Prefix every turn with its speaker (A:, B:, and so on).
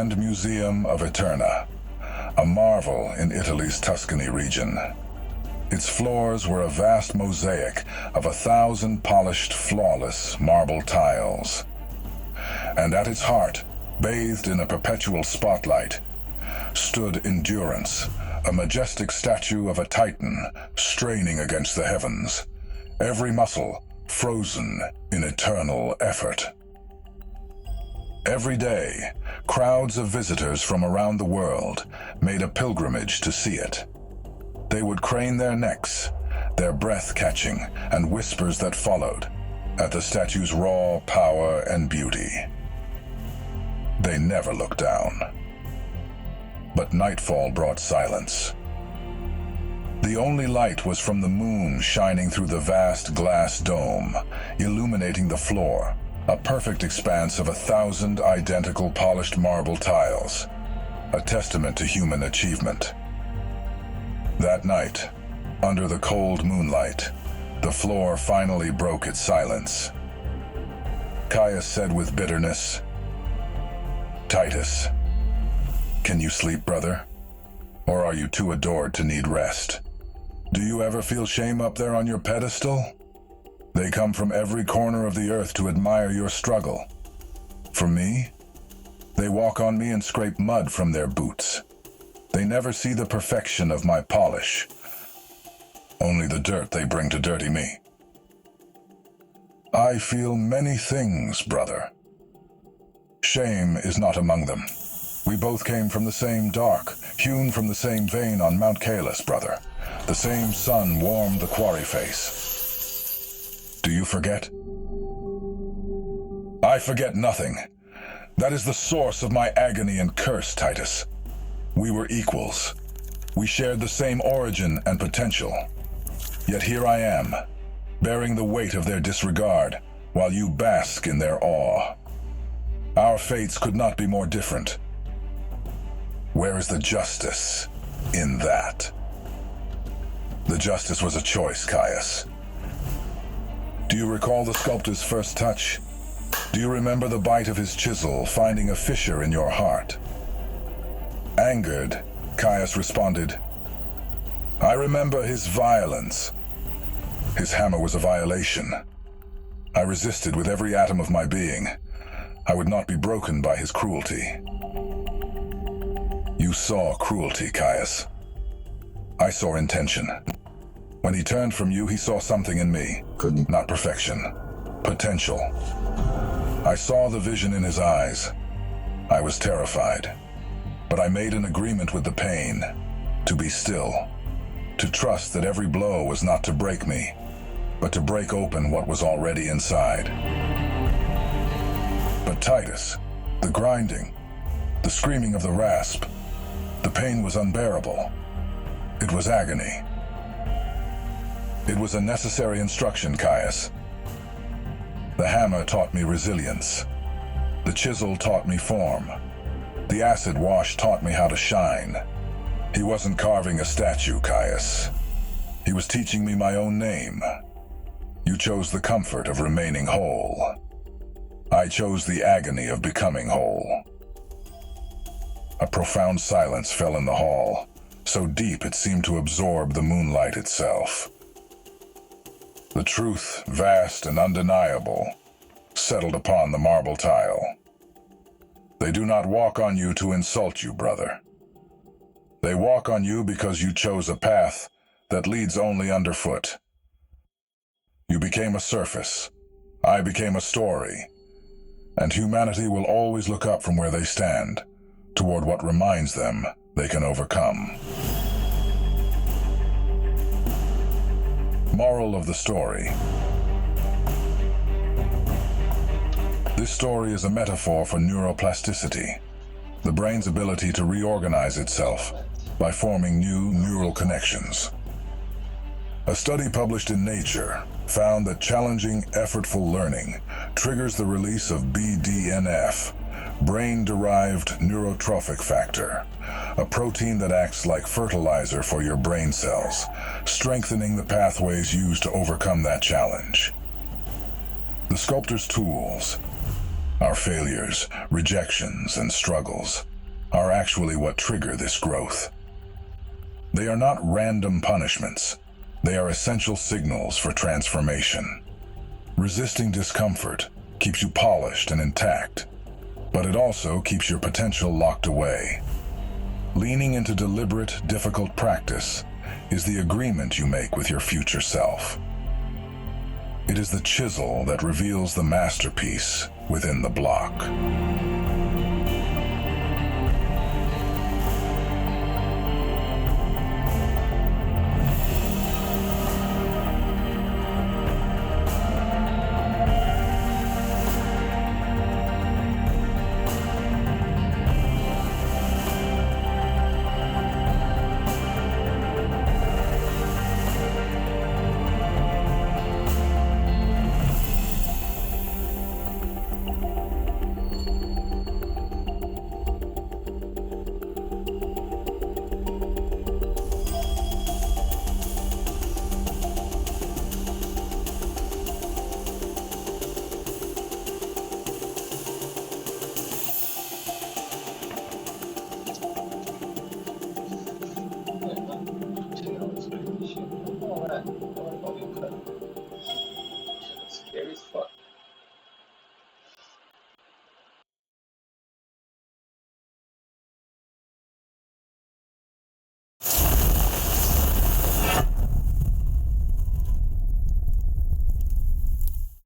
A: Grand Museum of Eterna, a marvel in Italy's Tuscany region. Its floors were a vast mosaic of 1,000 polished, flawless marble tiles. And at its heart, bathed in a perpetual spotlight, stood Endurance, a majestic statue of a titan straining against the heavens, every muscle frozen in eternal effort. Every day, crowds of visitors from around the world made a pilgrimage to see it. They would crane their necks, their breath catching, and whispers that followed at the statue's raw power and beauty. They never looked down. But nightfall brought silence. The only light was from the moon shining through the vast glass dome, illuminating the floor, a perfect expanse of 1,000 identical polished marble tiles, a testament to human achievement. That night, under the cold moonlight, the floor finally broke its silence. Caius said with bitterness, "Titus, can you sleep, brother? Or are you too adored to need rest? Do you ever feel shame up there on your pedestal? They come from every corner of the earth to admire your struggle. For me, they walk on me and scrape mud from their boots. They never see the perfection of my polish, only the dirt they bring to dirty me. I feel many things, brother. Shame is not among them. We both came from the same dark, hewn from the same vein on Mount Caelus, brother. The same sun warmed the quarry face. Do you forget? I forget nothing. That is the source of my agony and curse, Titus. We were equals. We shared the same origin and potential. Yet here I am, bearing the weight of their disregard, while you bask in their awe. Our fates could not be more different. Where is the justice in that? The justice was a choice, Caius. Do you recall the sculptor's first touch? Do you remember the bite of his chisel finding a fissure in your heart? Angered, Caius responded, I remember his violence. His hammer was a violation. I resisted with every atom of my being. I would not be broken by his cruelty. You saw cruelty, Caius. I saw intention. When he turned from you, he saw something in me. Not perfection. Potential. I saw the vision in his eyes. I was terrified. But I made an agreement with the pain, to be still, to trust that every blow was not to break me, but to break open what was already inside. But Titus, the grinding, the screaming of the rasp, the pain was unbearable. It was agony. It was a necessary instruction, Caius. The hammer taught me resilience. The chisel taught me form. The acid wash taught me how to shine. He wasn't carving a statue, Caius. He was teaching me my own name. You chose the comfort of remaining whole. I chose the agony of becoming whole. A profound silence fell in the hall, so deep it seemed to absorb the moonlight itself. The truth, vast and undeniable, settled upon the marble tile. They do not walk on you to insult you, brother. They walk on you because you chose a path that leads only underfoot. You became a surface. I became a story. And humanity will always look up from where they stand, toward what reminds them they can overcome. Moral of the story. This story is a metaphor for neuroplasticity, the brain's ability to reorganize itself by forming new neural connections. A study published in Nature found that challenging, effortful learning triggers the release of BDNF, brain-derived neurotrophic factor, a protein that acts like fertilizer for your brain cells, strengthening the pathways used to overcome that challenge. The sculptor's tools, our failures, rejections, and struggles, actually what trigger this growth. They are not random punishments. They are essential signals for transformation. Resisting discomfort keeps you polished and intact, but it also keeps your potential locked away. Leaning into deliberate, difficult practice is the agreement you make with your future self. It is the chisel that reveals the masterpiece within the block.